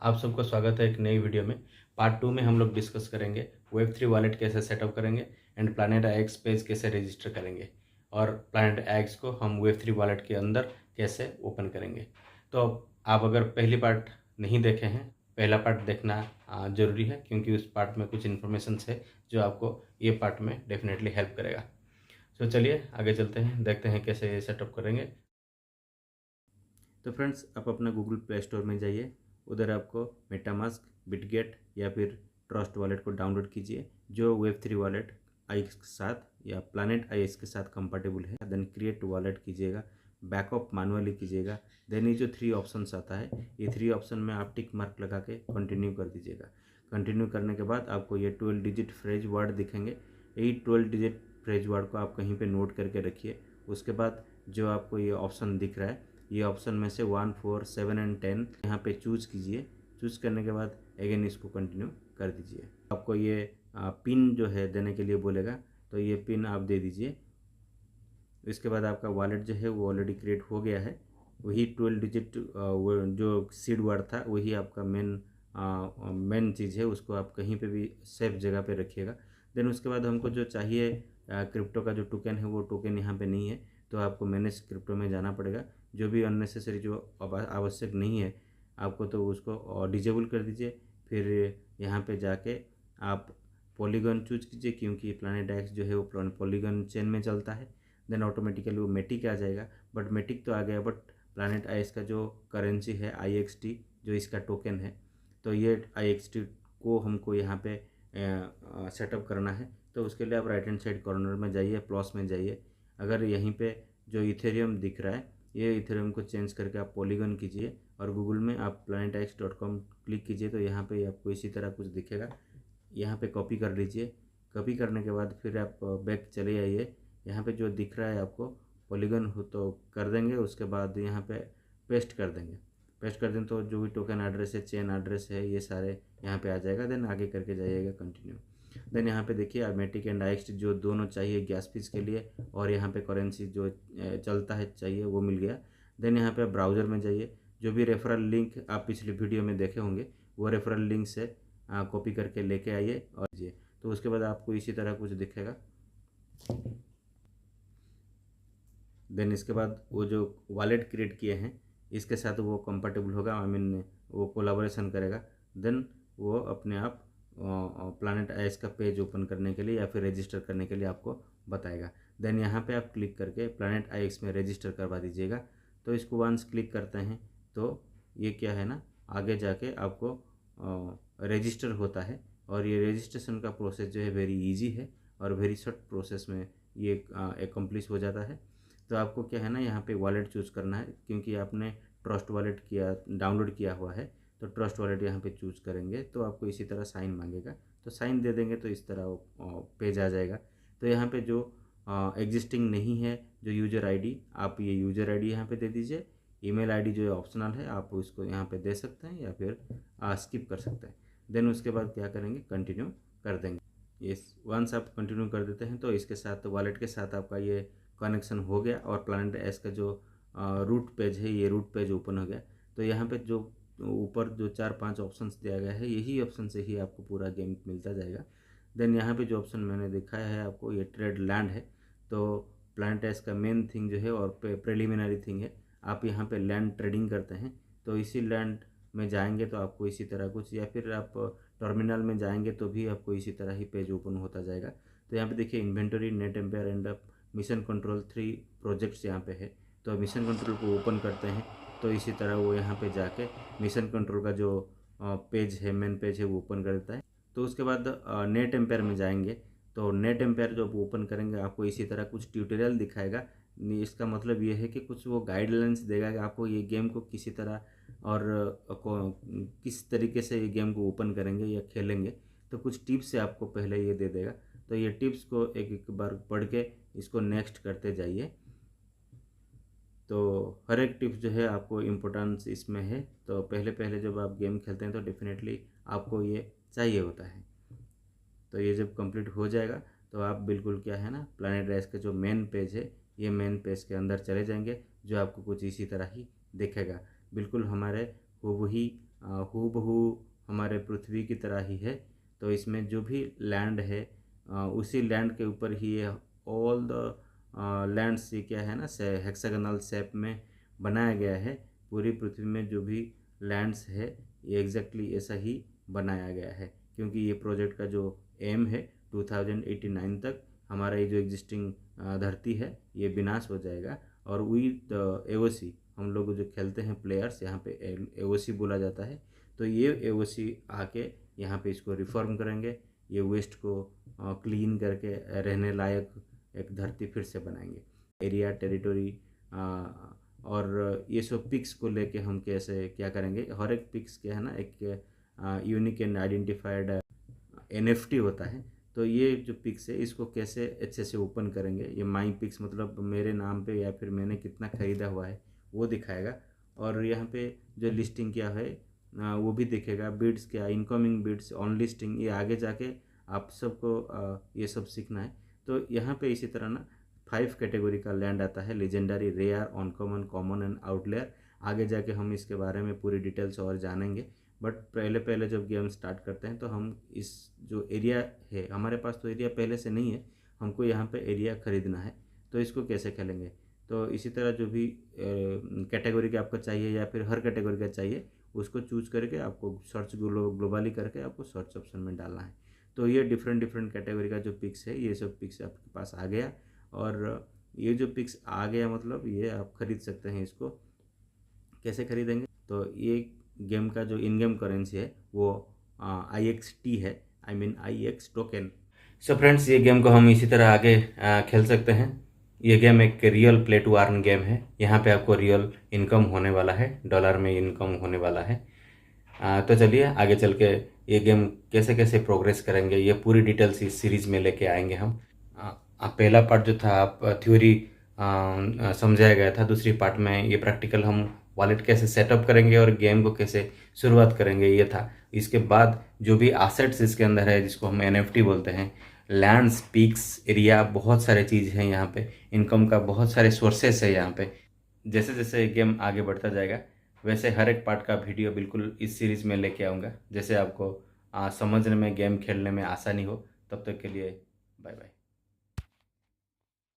आप सबको स्वागत है एक नई वीडियो में। पार्ट 2 में हम लोग डिस्कस करेंगे वेब3 वॉलेट कैसे सेटअप करेंगे एंड प्लैनेट एक्स पेज कैसे रजिस्टर करेंगे और प्लैनेट एक्स को हम वेब3 वॉलेट के अंदर कैसे ओपन करेंगे। तो आप अगर पहली पार्ट नहीं देखे हैं, पहला पार्ट देखना ज़रूरी है, क्योंकि उस पार्ट में कुछ इन्फॉर्मेशन है जो आपको ये पार्ट में डेफिनेटली हेल्प करेगा। तो चलिए आगे चलते हैं, देखते हैं कैसे ये सेटअप करेंगे। तो फ्रेंड्स, आप अपना गूगल प्ले स्टोर में जाइए, उधर आपको मेटामास्क, बिटगेट या फिर ट्रस्ट वॉलेट को डाउनलोड कीजिए जो वेब3 वॉलेट आई के साथ या प्लैनेट आई के साथ कंपेटेबल है। देन क्रिएट वॉलेट कीजिएगा, बैकअप मैनुअली कीजिएगा। देन ये जो 3 ऑप्शंस आता है, ये 3 ऑप्शन में आप टिक मार्क लगा के कंटिन्यू कर दीजिएगा। कंटिन्यू करने के बाद आपको ये 12 डिजिट फ्रेज वर्ड दिखेंगे। यही 12 डिजिट फ्रेज वर्ड को आप कहीं पे नोट करके रखिए। उसके बाद जो आपको ये ऑप्शन दिख रहा है, ये ऑप्शन में से 1, 4, 7 एंड 10 यहाँ पे चूज़ कीजिए। चूज़ करने के बाद अगेन इसको कंटिन्यू कर दीजिए। आपको ये पिन जो है देने के लिए बोलेगा, तो ये पिन आप दे दीजिए। इसके बाद आपका वॉलेट जो है वो ऑलरेडी क्रिएट हो गया है। वही 12 डिजिट जो सीड वर्ड था वही आपका मेन चीज़ है, उसको आप कहीं पे भी सेफ जगह पे रखिएगा। देन उसके बाद हमको जो चाहिए क्रिप्टो का जो टोकन है, वो टोकन यहाँ पे नहीं है, तो आपको मैनेज क्रिप्टो में जाना पड़ेगा। जो भी अननेसेसरी जो आवश्यक नहीं है आपको, तो उसको डिजेबल कर दीजिए। फिर यहाँ पे जाके आप पॉलीगन चूज कीजिए, क्योंकि प्लैनेट एक्स जो है वो पॉलीगन चेन में चलता है। देन ऑटोमेटिकली वो मेटिक आ जाएगा। बट मेटिक तो आ गया, बट प्लैनेट आईएस का जो करेंसी है IXT, जो इसका टोकन है, तो ये IXT को हमको यहाँ पे सेटअप करना है। तो उसके लिए आप राइट हैंड साइड कॉर्नर में जाइए, प्लस में जाइए। अगर यहीं पे जो इथेरियम दिख रहा है, ये इथेरियम को चेंज करके आप पॉलीगन कीजिए और गूगल में आप planetx.com क्लिक कीजिए, तो यहाँ पे आपको इसी तरह कुछ दिखेगा। यहाँ पे कॉपी कर लीजिए। कॉपी करने के बाद फिर आप बैक चले आइए। यहाँ पे जो दिख रहा है आपको पॉलीगन हो तो कर देंगे, उसके बाद यहाँ पे पेस्ट कर देंगे। पेस्ट कर दें तो जो भी टोकन एड्रेस है, चेन एड्रेस है, ये सारे यहाँ पे आ जाएगा। देन आगे करके जाइएगा कंटिन्यू। देन यहाँ पे देखिए मेटिक एंड IXT जो दोनों चाहिए गैस फीस के लिए, और यहाँ पे करेंसी जो चलता है चाहिए, वो मिल गया। देन यहाँ पे ब्राउज़र में जाइए। जो भी रेफरल लिंक आप पिछली वीडियो में देखे होंगे, वो रेफरल लिंक से कॉपी करके लेके आइए और दीजिए। तो उसके बाद आपको इसी तरह कुछ दिखेगा। देन इसके बाद वो जो वॉलेट क्रिएट किए हैं, इसके साथ वो कंपेटेबल होगा, आई मीन वो कोलाबोरेशन करेगा। देन वो अपने आप प्लैनेट आईएस का पेज ओपन करने के लिए या फिर रजिस्टर करने के लिए आपको बताएगा। देन यहाँ पे आप क्लिक करके प्लैनेट आईएस में रजिस्टर करवा दीजिएगा। तो इसको वंस क्लिक करते हैं तो ये क्या है ना, आगे जाके आपको रजिस्टर होता है। और ये रजिस्ट्रेशन का प्रोसेस जो है वेरी इजी है और वेरी शॉर्ट प्रोसेस में ये एकम्प्लिश हो जाता है। तो आपको क्या है ना, यहाँ पे वॉलेट चूज़ करना है, क्योंकि आपने ट्रस्ट वॉलेट किया डाउनलोड किया हुआ है, तो ट्रस्ट वॉलेट यहाँ पे चूज़ करेंगे। तो आपको इसी तरह साइन मांगेगा, तो साइन दे देंगे तो इस तरह पेज आ जाएगा। तो यहाँ पे जो एग्जिस्टिंग नहीं है जो यूज़र आईडी, आप ये यूज़र आईडी यहाँ पे दे दीजिए। ईमेल आईडी जो है ऑप्शनल है, आप इसको यहाँ पे दे सकते हैं या फिर स्किप कर सकते हैं। देन उसके बाद क्या करेंगे, कंटिन्यू कर देंगे। ये वंस आप कंटिन्यू कर देते हैं तो इसके साथ वॉलेट के साथ आपका ये कनेक्शन हो गया और प्लैनेट एस का जो रूट पेज है, ये रूट पेज ओपन हो गया। तो यहाँ पे जो ऊपर जो 4-5 ऑप्शंस दिया गया है, यही ऑप्शन से ही आपको पूरा गेम मिलता जाएगा। देन यहाँ पे जो ऑप्शन मैंने दिखाया है आपको, ये ट्रेड लैंड है। तो प्लैनेट एस का मेन थिंग जो है और प्रिलिमिनरी थिंग है, आप यहाँ पे लैंड ट्रेडिंग करते हैं। तो इसी लैंड में जाएंगे तो आपको इसी तरह कुछ, या फिर आप टर्मिनल में जाएंगे तो भी आपको इसी तरह ही पेज ओपन होता जाएगा। तो यहाँ पे देखिए inventory, net empire and mission control 3 projects यहाँ पे है। तो मिशन कंट्रोल को ओपन करते हैं तो इसी तरह वो यहाँ पे जाके मिशन कंट्रोल का जो पेज है, मेन पेज है, वो ओपन कर देता है। तो उसके बाद नेट एम्पायर में जाएंगे, तो नेट एम्पायर जब ओपन करेंगे आपको इसी तरह कुछ ट्यूटोरियल दिखाएगा। इसका मतलब ये है कि कुछ वो गाइडलाइंस देगा कि आपको ये गेम को किसी तरह और किस तरीके से ये गेम को ओपन करेंगे या खेलेंगे। तो कुछ टिप्स से आपको पहले ये दे देगा। तो ये टिप्स को एक एक बार पढ़ के इसको नेक्स्ट करते जाइए। तो हर एक टिप्स जो है आपको इम्पोर्टेंस इसमें है। तो पहले पहले जब आप गेम खेलते हैं तो डेफिनेटली आपको ये चाहिए होता है। तो ये जब कंप्लीट हो जाएगा तो आप बिल्कुल क्या है ना, प्लैनेट राइस का जो मेन पेज है, ये मेन पेज के अंदर चले जाएंगे, जो आपको कुछ इसी तरह ही दिखेगा। बिल्कुल हमारे हूबहू ही हूबहू हमारे पृथ्वी की तरह ही है। तो इसमें जो भी लैंड है उसी लैंड के ऊपर ही ये ऑल द लैंड्स, ये क्या है ना, हेक्सागोनल शेप में बनाया गया है। पूरी पृथ्वी में जो भी लैंड्स है ये एग्जैक्टली ऐसा ही बनाया गया है, क्योंकि ये प्रोजेक्ट का जो एम है 2089 तक हमारा ये जो एग्जिस्टिंग धरती है ये विनाश हो जाएगा। और विद एओसी, हम लोग जो खेलते हैं प्लेयर्स, यहाँ पे एओसी बोला जाता है। तो ये एओसी आके यहाँ पे इसको रिफॉर्म करेंगे, ये वेस्ट को क्लीन करके रहने लायक एक धरती फिर से बनाएंगे। एरिया, टेरिटोरी और ये सब पिक्स को लेके हम कैसे क्या करेंगे। हर एक पिक्स क्या है ना, एक यूनिक एंड आइडेंटिफाइड NFT होता है। तो ये जो पिक्स है इसको कैसे अच्छे से ओपन करेंगे, ये माई पिक्स मतलब मेरे नाम पे या फिर मैंने कितना ख़रीदा हुआ है वो दिखाएगा। और यहाँ पे जो लिस्टिंग क्या है वो भी दिखेगा। बिड्स क्या, इनकमिंग बिड्स, ऑन लिस्टिंग, ये आगे जाके आप सबको ये सब सीखना है। तो यहाँ पे इसी तरह ना 5 कैटेगरी का लैंड आता है, legendary, rare, uncommon, common and outlier. आगे जाके हम इसके बारे में पूरी डिटेल्स और जानेंगे। बट पहले पहले जब गेम स्टार्ट करते हैं तो हम इस जो एरिया है, हमारे पास तो एरिया पहले से नहीं है, हमको यहाँ पे एरिया ख़रीदना है। तो इसको कैसे खेलेंगे, तो इसी तरह जो भी कैटेगरी का आपको चाहिए या फिर हर कैटेगरी का चाहिए उसको चूज करके आपको सर्च ग्लोबली करके आपको सर्च ऑप्शन में डालना है। तो ये डिफरेंट डिफरेंट कैटेगरी का जो पिक्स है, ये सब पिक्स आपके पास आ गया। और ये जो पिक्स आ गया मतलब ये आप खरीद सकते हैं। इसको कैसे खरीदेंगे, तो ये गेम का जो इन गेम करेंसी है वो IXT है, I mean IX token. So friends, ये गेम को हम इसी तरह आगे खेल सकते हैं। ये गेम एक real play to earn game है। यहाँ पे आपको रियल इनकम होने वाला है, डॉलर में इनकम होने वाला है। तो चलिए आगे चल के ये गेम कैसे कैसे प्रोग्रेस करेंगे ये पूरी डिटेल्स इस सीरीज़ में लेके आएंगे हम। पहला पार्ट जो था आप थ्योरी समझाया गया था, दूसरी पार्ट में ये प्रैक्टिकल हम वॉलेट कैसे सेटअप करेंगे और गेम को कैसे शुरुआत करेंगे ये था। इसके बाद जो भी एसेट्स इसके अंदर है जिसको हम NFT बोलते हैं, लैंड्स, पीक्स, एरिया, बहुत सारे चीज़ हैं यहाँ पे, इनकम का बहुत सारे सोर्सेस है यहाँ पे। जैसे जैसे गेम आगे बढ़ता जाएगा वैसे हर एक पार्ट का वीडियो बिल्कुल इस सीरीज़ में लेके आऊँगा, जैसे आपको समझने में, गेम खेलने में आसानी हो। तब तक के लिए बाय बाय।